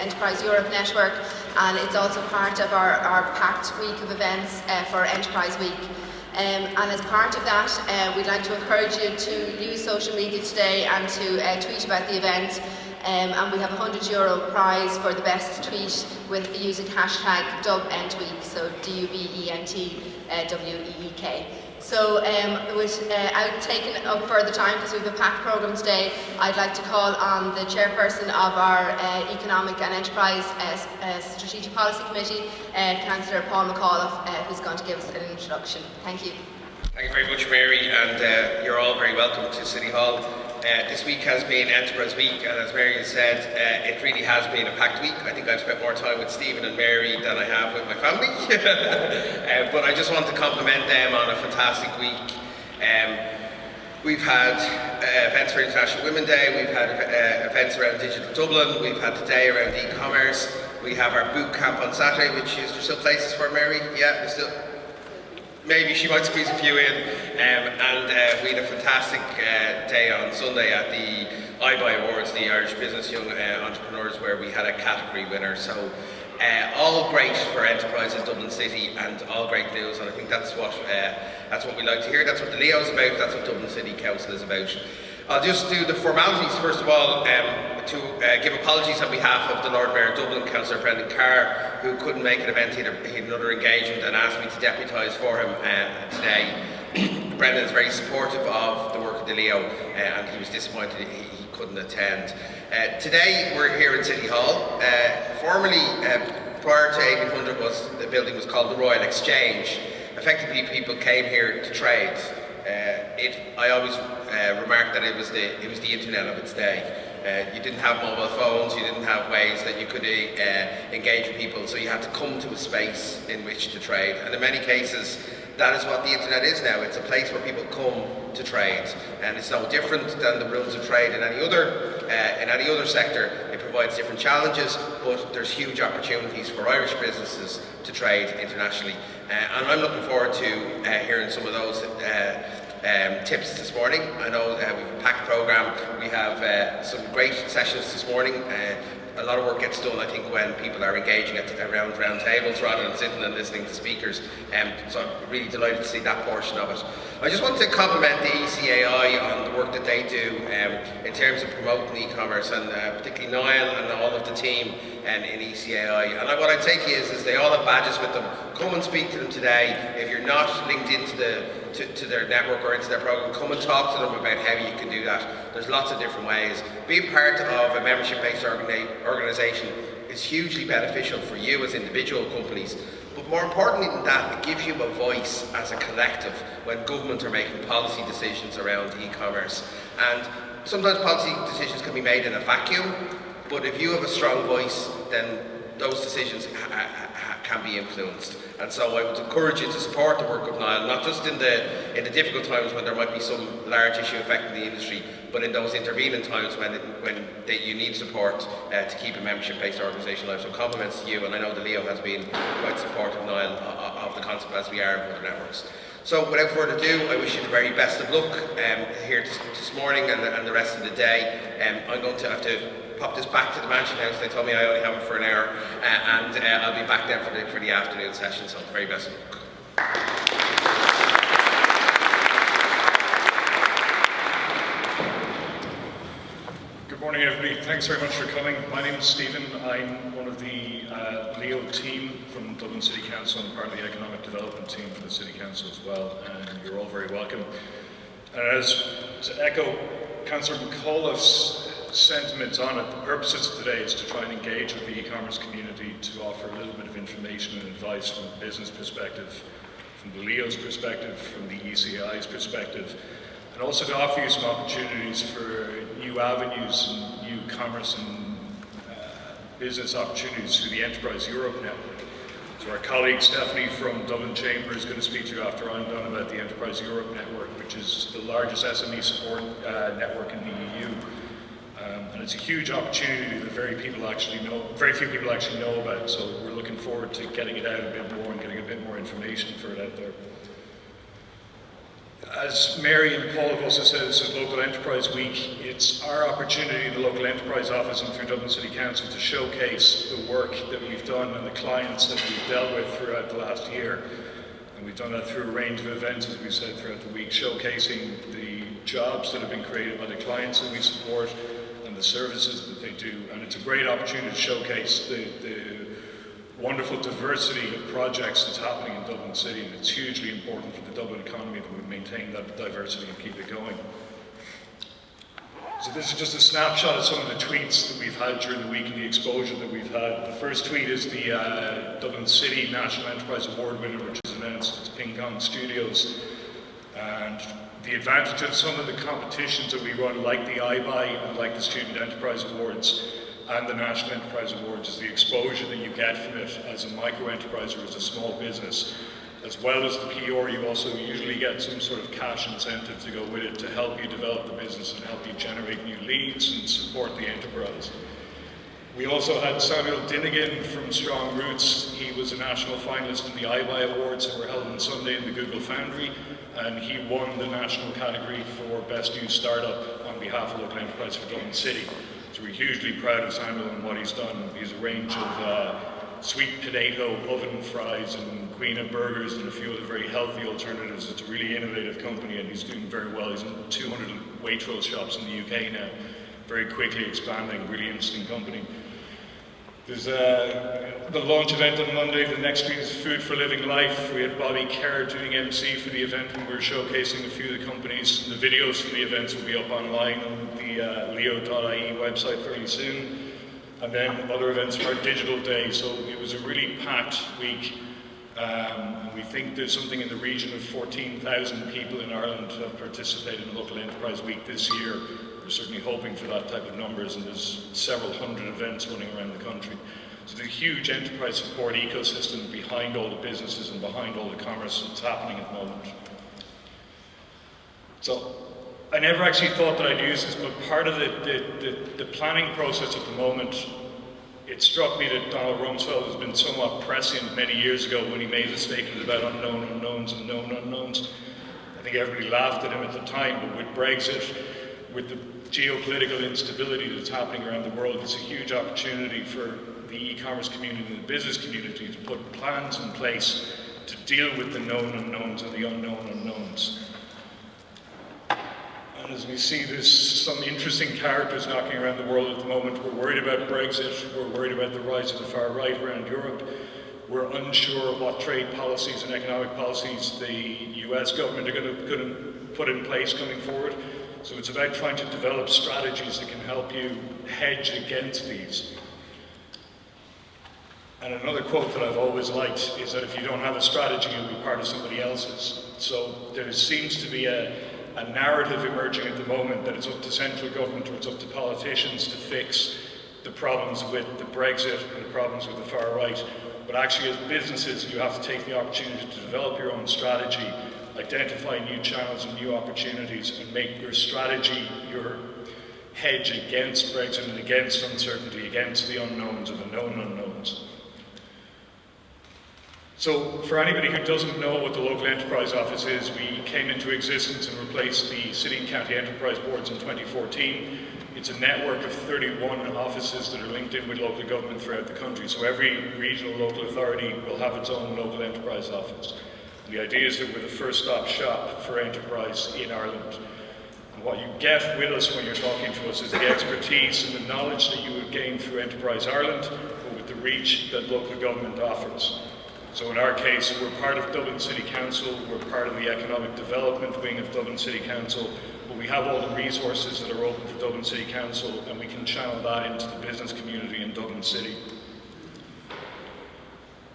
Enterprise Europe network, and it's also part of our packed week of events for Enterprise Week. And as part of that, we'd like to encourage you to use social media today and to tweet about the event. And we have a €100 prize for the best tweet with using hashtag DubEntWeek, so DUBENTWEEK. So without taking up further time, because we have a packed programme today, I'd like to call on the chairperson of our Economic and Enterprise Strategic Policy Committee, Councillor Paul McAuliffe, who's going to give us an introduction. Thank you. Thank you very much, Mary, and you're all very welcome to City Hall. This week has been Enterprise Week, and as Mary has said, it really has been a packed week. I think I've spent more time with Stephen and Mary than I have with my family. But I just want to compliment them on a fantastic week. We've had events for International Women's Day, we've had events around Digital Dublin, we've had today around e-commerce, we have our boot camp on Saturday, which is there still places for Mary? Yeah, there's still. Maybe she might squeeze a few in, and we had a fantastic day on Sunday at the iBuy Awards, the Irish Business Young Entrepreneurs, where we had a category winner. So all great for Enterprise in Dublin City, and all great news, and I think that's what we like to hear. That's what the Leo's about, that's what Dublin City Council is about. I'll just do the formalities first of all, to give apologies on behalf of the Lord Mayor of Dublin, Councillor Brendan Carr, who couldn't make an event. He had another engagement and asked me to deputise for him today. Brendan is very supportive of the work of the Leo, and he was disappointed he couldn't attend. Today we're here in City Hall. Formerly, prior to 1800, the building was called the Royal Exchange. Effectively, people came here to trade. I always remarked that it was the internet of its day. You didn't have mobile phones, you didn't have ways that you could engage with people, so you had to come to a space in which to trade. And in many cases, that is what the internet is now. It's a place where people come to trade, and it's no different than the rules of trade in any other sector. It provides different challenges, but there's huge opportunities for Irish businesses to trade internationally. And I'm looking forward to hearing some of those tips this morning. I know we have a packed programme. We have some great sessions this morning. A lot of work gets done, I think, when people are engaging around round tables rather than sitting and listening to speakers. So I'm really delighted to see that portion of it. I just want to compliment the ECAI on the work that they do in terms of promoting e-commerce, and particularly Niall and all of the team in ECAI. And what I'd say to you is they all have badges with them. Come and speak to them today. If you're not linked into to their network or into their program, come and talk to them about how you can do that. There's lots of different ways. Being part of a membership-based organisation is hugely beneficial for you as individual companies, but more importantly than that, it gives you a voice as a collective when government are making policy decisions around e-commerce. And sometimes policy decisions can be made in a vacuum, but if you have a strong voice, then those decisions can be influenced. And so I would encourage you to support the work of Niall, not just in the difficult times when there might be some large issue affecting the industry, but in those intervening times when you need support to keep a membership-based organisation alive. So compliments to you, and I know the Leo has been quite supportive, Niall, of the concept, as we are of other networks. So without further ado, I wish you the very best of luck here this morning and the rest of the day. I'm going to have to pop this back to the Mansion House. They told me I only have it for an hour, and I'll be back then for the afternoon session, so very best of luck. Good morning, everybody. Thanks very much for coming. My name is Stephen. I'm one of the Leo team from Dublin City Council and part of the economic development team for the City Council as well, and you're all very welcome. And to echo Councillor McAuliffe's sentiments on it, the purpose of today is to try and engage with the e-commerce community, to offer a little bit of information and advice from a business perspective, from the Leo's perspective, from the ECI's perspective, and also to offer you some opportunities for new avenues and new commerce and business opportunities through the Enterprise Europe network. So our colleague Stephanie from Dublin Chamber is going to speak to you after I'm done about the Enterprise Europe network, which is the largest SME support network in the EU. And it's a huge opportunity that very few people actually know about. So we're looking forward to getting it out a bit more and getting a bit more information for it out there. As Mary and Paul have also said, this is Local Enterprise Week. It's our opportunity in the Local Enterprise Office and through Dublin City Council to showcase the work that we've done and the clients that we've dealt with throughout the last year. And we've done that through a range of events, as we've said, throughout the week, showcasing the jobs that have been created by the clients that we support and the services that they do. And it's a great opportunity to showcase the wonderful diversity of projects that's happening in Dublin City, and it's hugely important for the Dublin economy that we maintain that diversity and keep it going. So this is just a snapshot of some of the tweets that we've had during the week and the exposure that we've had. The first tweet is the Dublin City National Enterprise Award winner, which is announced. It's Ping Pong Studios. And the advantage of some of the competitions that we run, like the iBuy and like the Student Enterprise Awards and the National Enterprise Awards, is the exposure that you get from it as a micro-enterprise or as a small business. As well as the PR, you also usually get some sort of cash incentive to go with it to help you develop the business and help you generate new leads and support the enterprise. We also had Samuel Dinnigan from Strong Roots. He was a national finalist in the iBuy Awards that were held on Sunday in the Google Foundry, and he won the national category for Best New Startup on behalf of Local Enterprise for Dublin City. So we're hugely proud of Samuel and what he's done. He has a range of sweet potato oven fries and Queen burgers and a few other very healthy alternatives. It's a really innovative company and he's doing very well. He's in 200 Waitrose shops in the UK now, very quickly expanding, really interesting company. There's the launch event on Monday. The next week is Food for Living Life. We had Bobby Kerr doing MC for the event and we're showcasing a few of the companies. The videos from the events will be up online on the leo.ie website fairly soon. And then other events for our digital day. So it was a really packed week. And we think there's something in the region of 14,000 people in Ireland who have participated in Local Enterprise Week this year. We're certainly hoping for that type of numbers, and there's several hundred events running around the country. So there's a huge enterprise support ecosystem behind all the businesses and behind all the commerce that's happening at the moment. So I never actually thought that I'd use this, but part of the planning process at the moment, it struck me that Donald Rumsfeld has been somewhat prescient many years ago when he made a statement about unknown unknowns and known unknowns. I think everybody laughed at him at the time, but with Brexit, with the geopolitical instability that's happening around the world, it's a huge opportunity for the e-commerce community and the business community to put plans in place to deal with the known unknowns and the unknown unknowns. And as we see, there's some interesting characters knocking around the world at the moment. We're worried about Brexit, we're worried about the rise of the far right around Europe. We're unsure what trade policies and economic policies the US government are going to put in place coming forward. So it's about trying to develop strategies that can help you hedge against these. And another quote that I've always liked is that if you don't have a strategy, you'll be part of somebody else's. So there seems to be a narrative emerging at the moment that it's up to central government or it's up to politicians to fix the problems with the Brexit and the problems with the far right. But actually as businesses, you have to take the opportunity to develop your own strategy, identify new channels and new opportunities, and make your strategy your hedge against Brexit and against uncertainty, against the unknowns or the known unknowns. So for anybody who doesn't know what the Local Enterprise Office is, we came into existence and replaced the City and County Enterprise Boards in 2014. It's a network of 31 offices that are linked in with local government throughout the country. So every regional local authority will have its own Local Enterprise Office. The idea is that we're the first-stop shop for enterprise in Ireland. And what you get with us when you're talking to us is the expertise and the knowledge that you would gain through Enterprise Ireland, but with the reach that local government offers. So in our case, we're part of Dublin City Council, we're part of the economic development wing of Dublin City Council, but we have all the resources that are open to Dublin City Council, and we can channel that into the business community in Dublin City.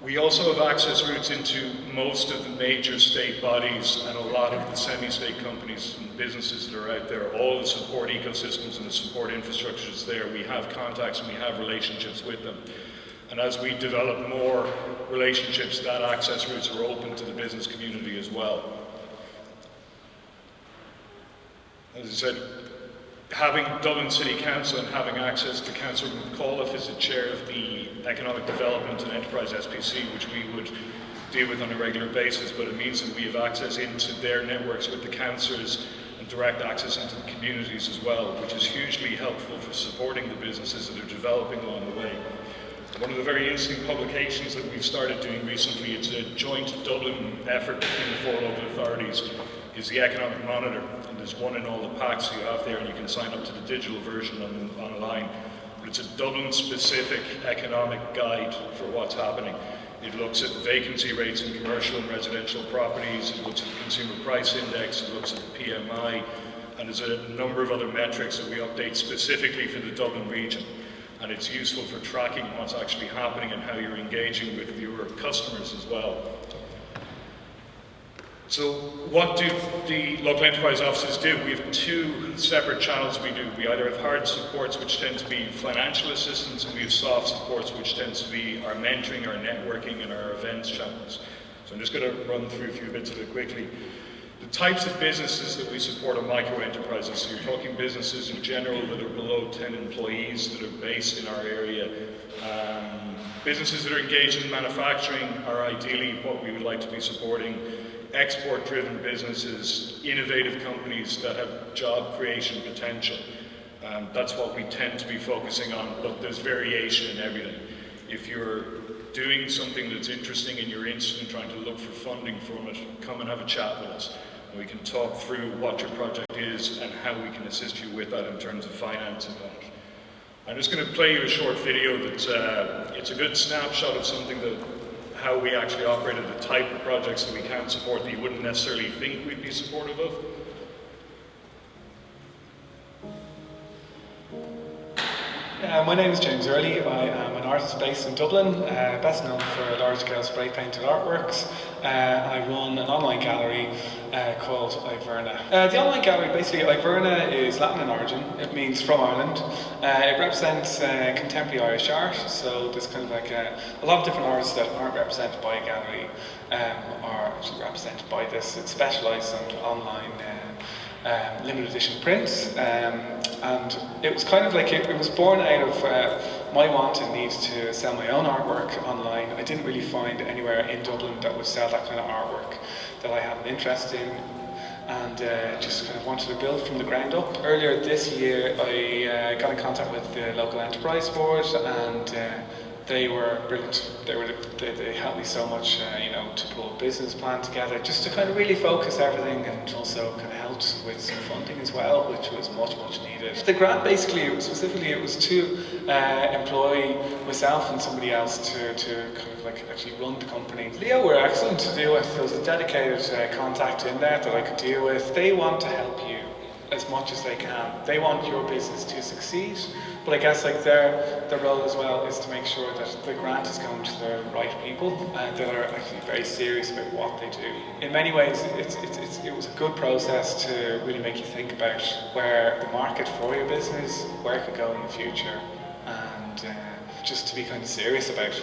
We also have access routes into most of the major state bodies and a lot of the semi-state companies and businesses that are out there. All the support ecosystems and the support infrastructure is there. We have contacts and we have relationships with them. And as we develop more relationships, that access routes are open to the business community as well. As I said, having Dublin City Council and having access to Councillor McAuliffe as the chair of the Economic Development and Enterprise SPC, which we would deal with on a regular basis, but it means that we have access into their networks with the councillors and direct access into the communities as well, which is hugely helpful for supporting the businesses that are developing along the way. One of the very interesting publications that we've started doing recently, it's a joint Dublin effort between the 4 local authorities, is the Economic Monitor, and there's one in all the packs you have there, and you can sign up to the digital version online. But it's a Dublin-specific economic guide for what's happening. It looks at vacancy rates in commercial and residential properties, it looks at the Consumer Price Index, it looks at the PMI, and there's a number of other metrics that we update specifically for the Dublin region. And it's useful for tracking what's actually happening and how you're engaging with your customers as well. So what do the local enterprise offices do? We have 2 separate channels we do. We either have hard supports, which tend to be financial assistance, and we have soft supports, which tends to be our mentoring, our networking, and our events channels. So I'm just going to run through a few bits of it quickly. The types of businesses that we support are micro-enterprises, so you're talking businesses in general that are below 10 employees that are based in our area. Businesses that are engaged in manufacturing are ideally what we would like to be supporting. Export-driven businesses, innovative companies that have job creation potential. That's what we tend to be focusing on, but there's variation in everything. If you're doing something that's interesting and you're interested in trying to look for funding from it, come and have a chat with us. And we can talk through what your project is and how we can assist you with that in terms of financing that. I'm just going to play you a short video that it's a good snapshot of something that how we actually operated, the type of projects that we can support that you wouldn't necessarily think we'd be supportive of. My name is James Early. I am an artist based in Dublin, best known for large-scale spray-painted artworks. I run an online gallery called Iverna. The online gallery, basically, Iverna is Latin in origin. It means from Ireland. It represents contemporary Irish art, so there's kind of like a lot of different artists that aren't represented by a gallery are actually represented by this. It's specialised on online limited edition prints, and it was kind of like it was born out of my want and need to sell my own artwork online. I didn't really find anywhere in Dublin that would sell that kind of artwork that I had an interest in, and just kind of wanted to build from the ground up. Earlier this year I got in contact with the local enterprise board, and they were brilliant. They helped me so much, you know, to pull a business plan together, just to kind of really focus everything, and also kind of helped with some funding as well, which was much needed. The grant basically, it was to employ myself and somebody else to kind of like actually run the company. Leo were excellent to deal with. There was a dedicated contact in there that I could deal with. They want to help you as much as they can. They want your business to succeed, but I guess like their role as well is to make sure that the grant is going to the right people that are actually very serious about what they do. In many ways, it was a good process to really make you think about where the market for your business, where it could go in the future, and just to be kind of serious about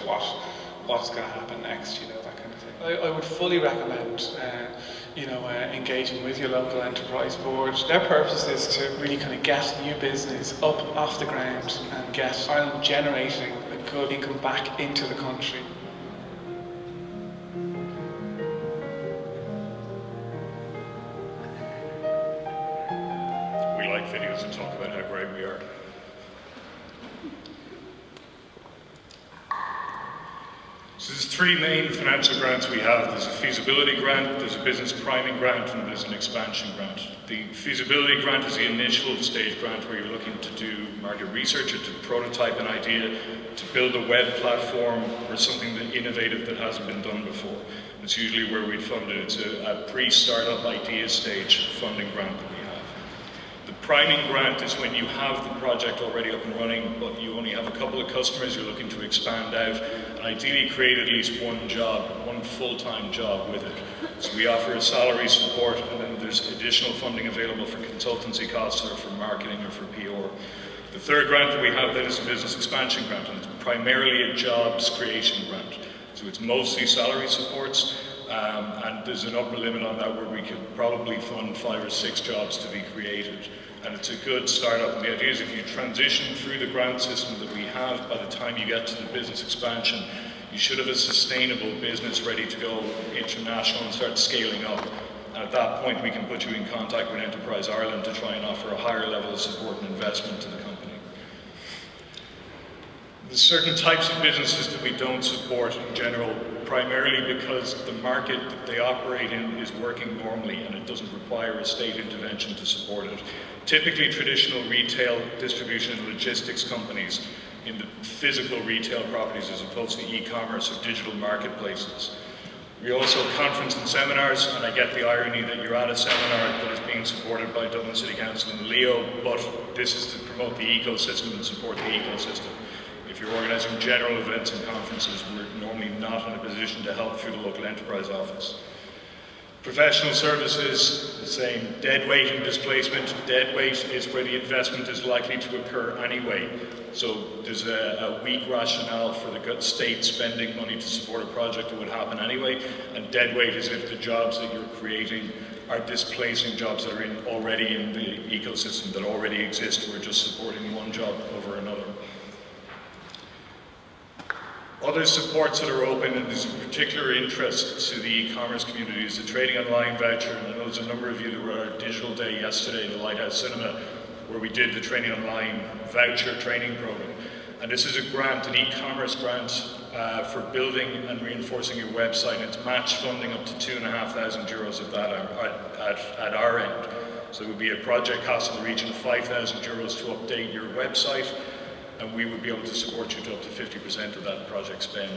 what's going to happen next, you know, that kind of thing. I would fully recommend engaging with your local enterprise board. Their purpose is to really kind of get new business up off the ground and get Ireland generating a good income back into the country. We like videos that talk about how great we are. So there's 3 main financial grants we have. There's a feasibility grant, there's a business priming grant, and there's an expansion grant. The feasibility grant is the initial stage grant where you're looking to do market research or to prototype an idea, to build a web platform or something innovative that hasn't been done before. And it's usually where we'd fund it. It's a pre-startup idea stage funding grant that we have. The priming grant is when you have the project already up and running, but you only have a couple of customers, you're looking to expand out, and ideally create at least one job, one full-time job with it. So we offer a salary support, and then there's additional funding available for consultancy costs or for marketing or for PR. The third grant that we have then is a business expansion grant, and it's primarily a jobs creation grant. So it's mostly salary supports, and there's an upper limit on that where we could probably fund 5 or 6 jobs to be created. And it's a good startup. And the idea is if you transition through the grant system that we have, by the time you get to the business expansion, You should have a sustainable business ready to go international and start scaling up. And at that point, we can put you in contact with Enterprise Ireland to try and offer a higher level of support and investment to the company. There's certain types of businesses that we don't support in general, primarily because the market that they operate in is working normally and it doesn't require a state intervention to support it. Typically traditional retail, distribution and logistics companies in the physical retail properties as opposed to e-commerce or digital marketplaces. We also conference and seminars, and I get the irony that you're at a seminar that is being supported by Dublin City Council and Leo, but this is to promote the ecosystem and support the ecosystem. If you're organising general events and conferences, we're normally not in a position to help through the local enterprise office. Professional services, the same. Dead weight and displacement. Dead weight is where the investment is likely to occur anyway. So there's a weak rationale for the state spending money to support a project that would happen anyway. And dead weight is if the jobs that you're creating are displacing jobs that are already in the ecosystem that already exist. We're just supporting one job over another. Other supports that are open, and there's particular interest to the e-commerce community, is the Trading Online voucher. And I know there's a number of you that were at our digital day yesterday in the Lighthouse Cinema, where we did the Trading Online voucher training program. And this is a grant, an e-commerce grant for building and reinforcing your website. It's match funding up to €2,500 of that at our end. So it would be a project cost in the region of €5,000 to update your website, and we would be able to support you to up to 50% of that project spend.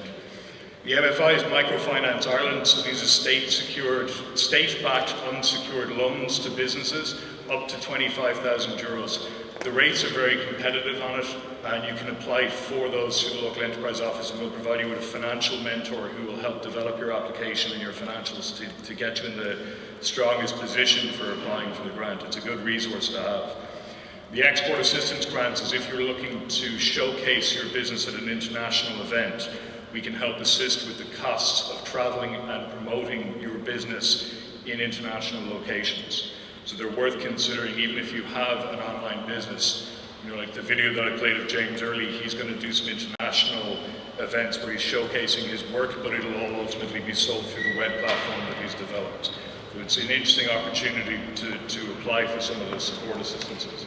The MFI is Microfinance Ireland, so these are state-backed unsecured loans to businesses up to €25,000. The rates are very competitive on it, and you can apply for those through the local enterprise office, and we'll provide you with a financial mentor who will help develop your application and your financials to get you in the strongest position for applying for the grant. It's a good resource to have. The Export Assistance Grants is if you're looking to showcase your business at an international event. We can help assist with the costs of traveling and promoting your business in international locations. So they're worth considering, even if you have an online business. You know, like the video that I played of James Early, he's going to do some international events where he's showcasing his work, but it'll all ultimately be sold through the web platform that he's developed. So it's an interesting opportunity to apply for some of those support assistances.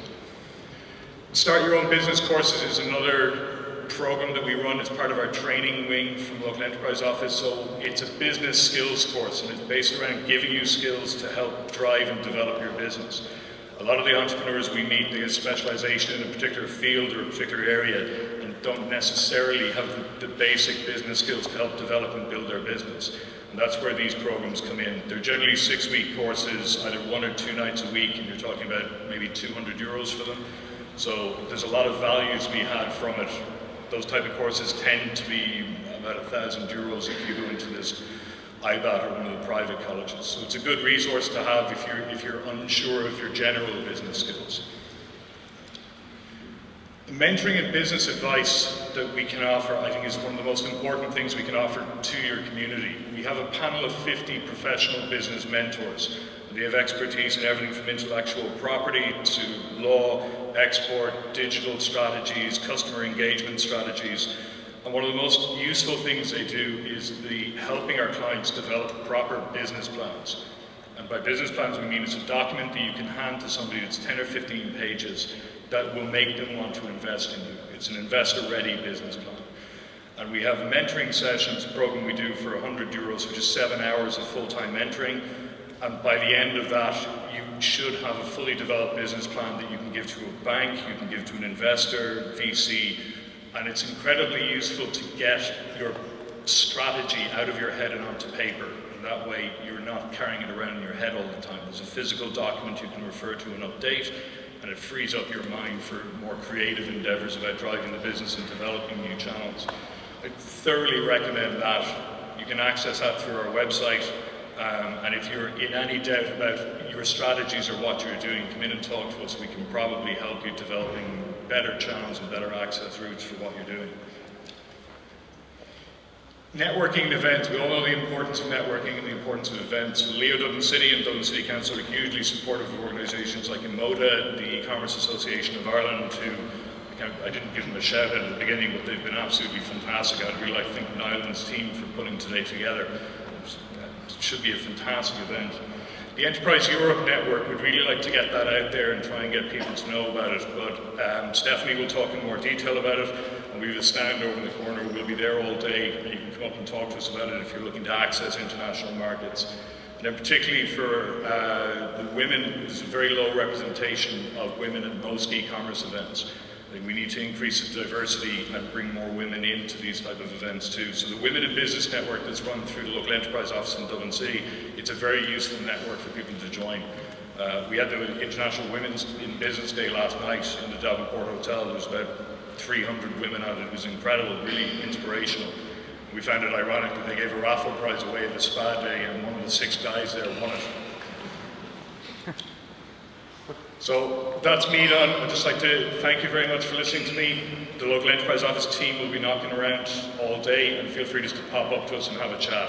Start Your Own Business courses is another program that we run as part of our training wing from the local enterprise office. So it's a business skills course, and it's based around giving you skills to help drive and develop your business. A lot of the entrepreneurs we meet, they have specialization in a particular field or a particular area and don't necessarily have the basic business skills to help develop and build their business. And that's where these programs come in. They're generally 6-week courses, either 1 or 2 nights a week, and you're talking about maybe €200 for them. So there's a lot of value to be had from it. Those type of courses tend to be about €1,000 if you go into this IBAT or one of the private colleges. So it's a good resource to have if you're unsure of your general business skills. The mentoring and business advice that we can offer, I think, is one of the most important things we can offer to your community. We have a panel of 50 professional business mentors. They have expertise in everything from intellectual property to law, export, digital strategies, customer engagement strategies. And one of the most useful things they do is helping our clients develop proper business plans. And by business plans, we mean it's a document that you can hand to somebody that's 10 or 15 pages that will make them want to invest in you. It's an investor-ready business plan. And we have mentoring sessions, a program we do for €100, which is 7 hours of full-time mentoring. And by the end of that, you should have a fully developed business plan that you can give to a bank, you can give to an investor, VC, and it's incredibly useful to get your strategy out of your head and onto paper. And that way, you're not carrying it around in your head all the time. There's a physical document you can refer to and update, and it frees up your mind for more creative endeavors about driving the business and developing new channels. I thoroughly recommend that. You can access that through our website. And if you're in any doubt about your strategies or what you're doing, come in and talk to us. We can probably help you developing better channels and better access routes for what you're doing. Networking and events. We all know the importance of networking and the importance of events. Leo Dublin City and Dublin City Council are hugely supportive of organisations like Emoda, the E-Commerce Association of Ireland, who I didn't give them a shout out at the beginning, but they've been absolutely fantastic. I'd really like to thank Niall and his team for putting today together. It should be a fantastic event. The Enterprise Europe Network would really like to get that out there and try and get people to know about it, but Stephanie will talk in more detail about it, and we have a stand over in the corner. We'll be there all day, and you can come up and talk to us about it if you're looking to access international markets. And then particularly for the women, there's a very low representation of women at most e-commerce events. I think we need to increase the diversity and bring more women into these type of events too. So the Women in Business Network that's run through the local enterprise office in Dublin City, it's a very useful network for people to join. We had the International Women's in Business Day last night in the Davenport Hotel. There was about 300 women at it. It was incredible, really inspirational. We found it ironic that they gave a raffle prize away at the spa day, and one of the 6 guys there won it. So that's me done. I'd just like to thank you very much for listening to me. The local enterprise office team will be knocking around all day, and feel free just to pop up to us and have a chat.